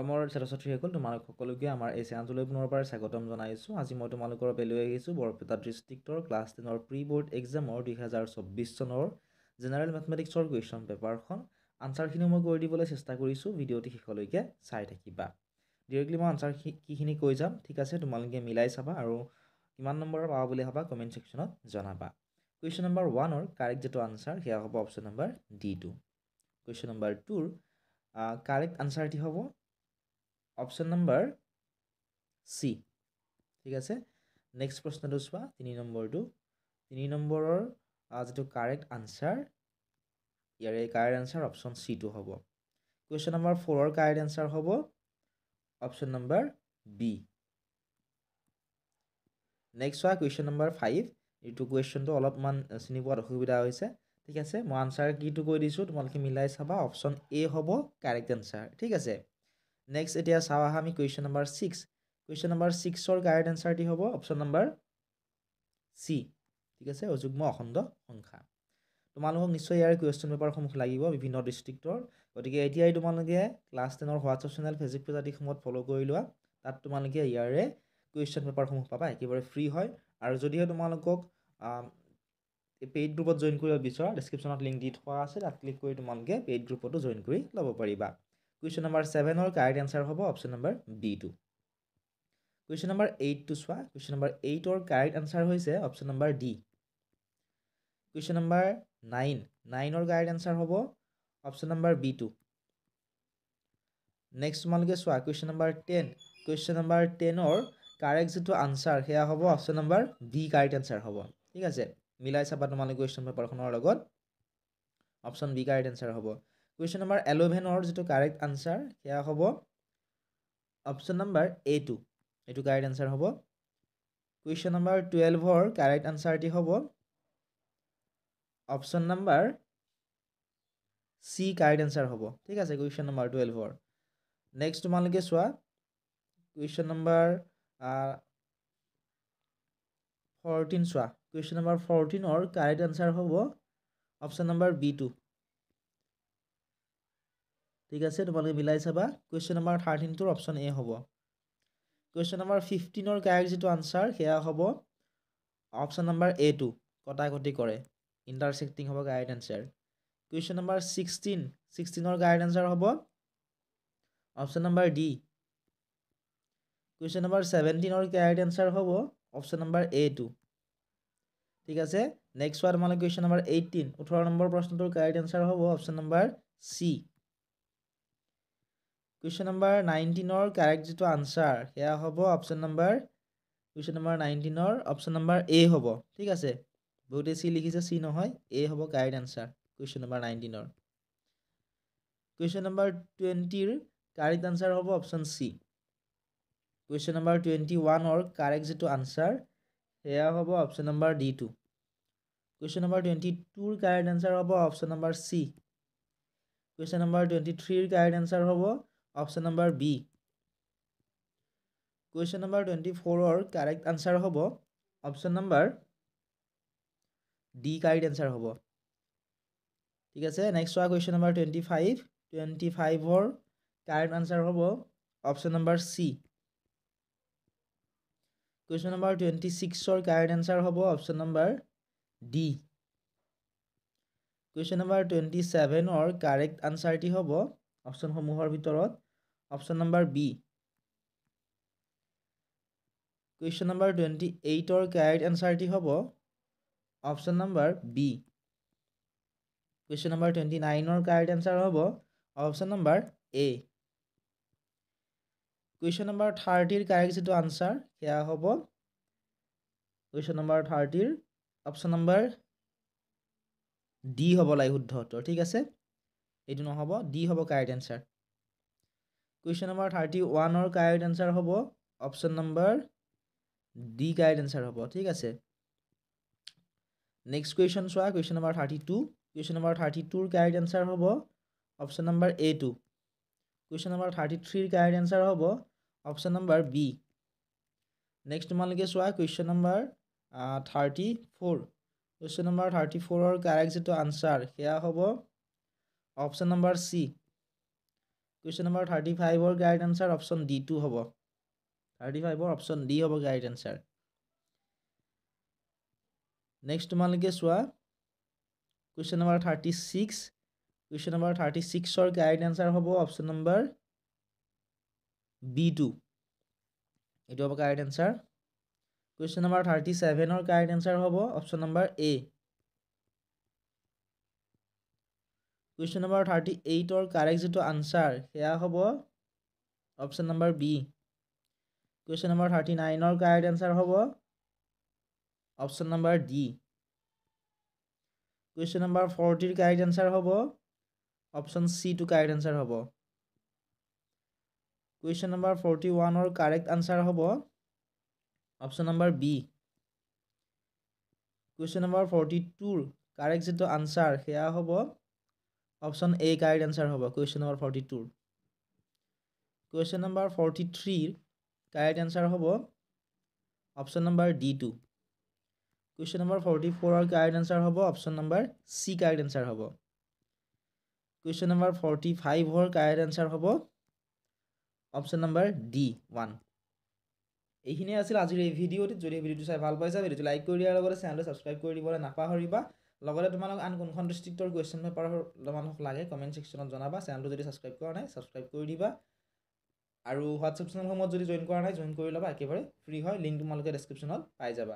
মোৰ ছাত্ৰ-ছাত্ৰীসকল তোমালোক সকলোকে আমাৰ এই চেনেলটোলৈ পুনৰবাৰ স্বাগতম জনাইছোঁ। আজি মই তোমালোকৰ বাবে লৈ আহিছোঁ বৰপেটা ডিষ্ট্ৰিক্টৰ ক্লাছ 10 প্ৰি বৰ্ড এক্সামৰ 2024 চনৰ জেনেৰেল মেথমেটিক্সৰ কুৱেশ্যন পেপাৰখন আনচাৰখিনি মই কৰি দিবলৈ চেষ্টা কৰিছোঁ। ভিডিঅ'টি শেষলৈকে চাই থাকিবা। ডিৰেক্টলি মই আনচাৰ কিখিনি কৈ যাম, ঠিক আছে? তোমালোকে মিলাই চাবা আৰু কিমান নম্বৰ পাবা বুলি ভাবা কমেণ্ট ছেকশ্যনত জনাবা। কুৱেশ্যন নম্বৰ 1ৰ কাৰেক্ট যিটো আনচাৰ সেয়া হ'ব option number D2। Question number 2ৰ কাৰেক্ট আনচাৰটি হ'ব অপশ্যন নম্বৰ চি, ঠিক আছে? নেক্সট প্ৰশ্নটো চোৱা 3 নম্বৰটো। 3 নম্বৰৰ যিটো কাৰেক্ট আনচাৰ, ইয়াৰে কাৰেক্ট আনচাৰ অপশ্যন চিটো হ'ব। কুৱেশ্যন নম্বৰ 4ৰ কাৰেক্ট আনচাৰ হ'ব অপশ্যন নম্বৰ বি। নেক্সট চোৱা কুৱেশ্যন নম্বৰ 5। এইটো কুৱেশ্যনটো অলপমান চিনি পোৱাত অসুবিধা হৈছে, ঠিক আছে? মই আনচাৰ কিটো কৈ দিছোঁ, তোমালোকে মিলাই চাবা। অপশ্যন এ হ'ব কাৰেক্ট আনচাৰ, ঠিক আছে? নেক্সট এতিয়া চাওঁ আহা আমি কুৱেশ্যন নম্বৰ 6। কুৱেশ্যন নম্বৰ 6ৰ কাৰেক্ট আনচাৰটি হ'ব অপশ্যন নম্বৰ চি, ঠিক আছে? অযুগ্ম অখণ্ড সংখ্যা। তোমালোকক নিশ্চয় ইয়াৰ কুৱেশ্যন পেপাৰসমূহ লাগিব বিভিন্ন ডিষ্ট্ৰিক্টৰ। গতিকে এতিয়াই তোমালোকে ক্লাছ 10ৰ হোৱাটছআপ চেনেল ফেচবুক পেজ আদিসমূহত ফ'ল' কৰি লোৱা। তাত তোমালোকে ইয়াৰে কুৱেশ্যন পেপাৰসমূহ পাবা, একেবাৰে ফ্ৰী হয়। আৰু যদিহে তোমালোকক পেইড গ্ৰুপত জইন কৰিব বিচৰা, ডেছক্ৰিপশ্যনত লিংক দি থোৱা আছে, তাত ক্লিক কৰি তোমালোকে পেইড গ্ৰুপতো জইন কৰি ল'ব পাৰিবা। কুৱেশ্যন নম্বৰ 7ৰ কাৰেক্ট আনচাৰ হ'ব option number B2। Question number 8টো চোৱা। কুৱেশ্যন নম্বৰ 8ৰ কাৰেক্ট আনচাৰ হৈছে option number D. Question number 9ৰ কাৰেক্ট আনচাৰ হ'ব অপশ্যন নম্বৰ B2। নেক্সট তোমালোকে চোৱা কুৱেশ্যন নম্বৰ 10। কুৱেশ্যন নম্বৰ 10ৰ কাৰেক্ট যিটো আনচাৰ সেয়া হ'ব option number B correct answer হ'ব, ঠিক আছে? মিলাই চাবা তোমালোকে কুৱেশ্যন পেপাৰখনৰ লগত। অপশ্যন বি কাৰেক্ট আনচাৰ হ'ব। কুৱেশ্যন নম্বৰ 11ৰ যিটো কাৰেক্ট আনচাৰ সেয়া হ'ব অপশ্যন নম্বৰ A2, এইটো কাৰেক্ট আনচাৰ হ'ব। কুৱেশ্যন নম্বৰ 12ৰ কাৰেক্ট আনচাৰটি হ'ব option number C correct answer হ'ব, ঠিক আছে? Question number 12ৰ। নেক্সট তোমালোকে চোৱা কুৱেশ্যন নম্বৰ 14 চোৱা। কুৱেশ্যন নম্বৰ 14ৰ কাৰেক্ট আনচাৰ হ'ব অপশ্যন নম্বৰ B2, ঠিক আছে? তোমালোকে মিলাই চাবা। কুৱেশ্যন নম্বৰ 13টোৰ অপশ্যন এ হ'ব। কুৱেশ্যন নম্বৰ 15ৰ কাৰেক্ট যিটো আনচাৰ সেয়া হ'ব অপশ্যন নম্বৰ A2, কটাকটি কৰে, ইণ্টাৰচেক্টিং হ'ব কাৰেক্ট আনচাৰ। কুৱেশ্যন নম্বৰ 16ৰ কাৰেক্ট আনচাৰ হ'ব option number D. Question number 17ৰ কাৰেক্ট আনচাৰ হ'ব অপশ্যন নম্বৰ A2, ঠিক আছে? নেক্সট চোৱা তোমালোকে কুৱেশ্যন নম্বৰ 18 নম্বৰ প্ৰশ্নটোৰ কাৰেক্ট আনচাৰ হ'ব option number C. Question number 19ৰ কাৰেক্ট যিটো আনচাৰ সেয়া হ'ব অপশ্যন নম্বৰ কুৱেশ্যন নম্বৰ 19ৰ অপশ্যন নম্বৰ এ হ'ব, ঠিক আছে? বহুতে চি লিখিছে, চি নহয়, এ হ'ব কাৰেক্ট আনচাৰ কুৱেশ্যন নম্বৰ 19ৰ। কুৱেশ্যন নম্বৰ 20ৰ কাৰেক্ট আনচাৰ হ'ব অপশ্যন চি। কুৱেশ্যন নম্বৰ 21ৰ কাৰেক্ট যিটো আনচাৰ সেয়া হ'ব option number D2। Question number 22ৰ কাৰেক্ট আনচাৰ হ'ব option number C. Question number 23ৰ কাৰেক্ট আনচাৰ হ'ব option number B. Question number 24ৰ কাৰেক্ট আনচাৰ হ'ব option number D correct answer হ'ব, ঠিক আছে? নেক্সট চোৱা কুৱেশ্যন নম্বৰ 25। 25ৰ কাৰেক্ট আনচাৰ হ'ব option number C. Question number 26ৰ কাৰেক্ট আনচাৰ হ'ব option number D. Question number 27ৰ কাৰেক্ট আনচাৰটি হ'ব অপশ্যনসমূহৰ ভিতৰত option number B. Question number 28ৰ কাৰেক্ট আনচাৰটি হ'ব option number B. Question number 29ৰ কাৰেক্ট আনচাৰ হ'ব option number A. Question number 30ৰ কাৰেক্ট যিটো আনচাৰ সেয়া হ'ব কুৱেশ্যন নম্বৰ 30ৰ অপশ্যন নম্বৰ ডি হ'ব লাগে শুদ্ধ উত্তৰ, ঠিক আছে? এইটো নহ'ব, ডি হ'ব কাৰেক্ট আনচাৰ। কুৱেশ্যন নম্বৰ 31ৰ কাৰেক্ট আনচাৰ হ'ব option number D correct answer হ'ব, ঠিক আছে? নেক্সট কুৱেশ্যন চোৱা কুৱেশ্যন নম্বৰ 32। কুৱেশ্যন নম্বৰ 32ৰ কাৰেক্ট আনচাৰ হ'ব option number A2। Question number 33ৰ কাৰেক্ট আনচাৰ হ'ব অপশ্যন নম্বৰ বি। নেক্সট তোমালোকে চোৱা কুৱেশ্যন নম্বৰ 34। কুৱেশ্যন নম্বৰ 34ৰ কাৰেক্ট যিটো আনচাৰ সেয়া হ'ব option number C. Question number 35ৰ কাৰেক্ট আনচাৰ অপশ্যন D2 হ'ব 35ৰ অপশ্যন D হ'ব কাৰেক্ট আনচাৰ নেক্সট তোমালোকে চোৱা কুৱেশ্যন নম্বৰ 36 কুৱেশ্যন নম্বৰ 36ৰ কাৰেক্ট আনচাৰ হ'ব অপশ্যন নম্বৰ B2 এইটো হ'ব কাৰেক্ট আনচাৰ কুৱেশ্যন নম্বৰ 37ৰ কাৰেক্ট আনচাৰ হ'ব option number A question number 38ৰ কাৰেক্ট যিটো আনচাৰ সেয়া হ'ব option number B question number 39ৰ কাৰেক্ট আনচাৰ হ'ব option number D question number 40ৰ কাৰেক্ট আনচাৰ হ'ব অপশ্যন C টো কাৰেক্ট আনচাৰ হ'ব কুৱেশ্যন নম্বৰ 41ৰ কাৰেক্ট আনচাৰ হ'ব option number B question number 42ৰ কাৰেক্ট যিটো আনচাৰ সেয়া হ'ব অপশ্যন A কাৰেক্ট আনচাৰ হ'ব কুৱেশ্যন নম্বৰ 42ৰ কুৱেশ্যন নম্বৰ 43ৰ কাৰেক্ট আনচাৰ হ'ব option number D2 question number 44ৰ কাৰেক্ট আনচাৰ হ'ব option number C correct answer হ'ব কুৱেশ্যন নম্বৰ 45ৰ কাৰেক্ট আনচাৰ হ'ব অপশ্যন নম্বৰ D1 এইখিনিয়ে আছিল আজিৰ এই ভিডিঅ'টোত যদি ভিডিঅ'টো চাই ভাল পাইছা ভিডিঅ'টো লাইক কৰি দিয়াৰ লগতে চেনেলটো ছাবস্ক্ৰাইব কৰি দিবলৈ নাপাহৰিবা লগতে তোমালোক আন কোনখন ডিষ্ট্ৰিক্টৰ কুৱেশ্যন পেপাৰ মানুহক লাগে কমেণ্ট ছেকশ্যনত জনাবা চেনেলটো যদি ছাবস্ক্ৰাইব কৰা নাই ছাবস্ক্ৰাইব কৰি দিবা আৰু হোৱাটছএপ চেনেলসমূহত যদি জইন কৰা নাই জইন কৰি ল'বা একেবাৰে ফ্ৰী হয় লিংক তোমালোকে ডেছক্ৰিপশ্যনত পাই যাবা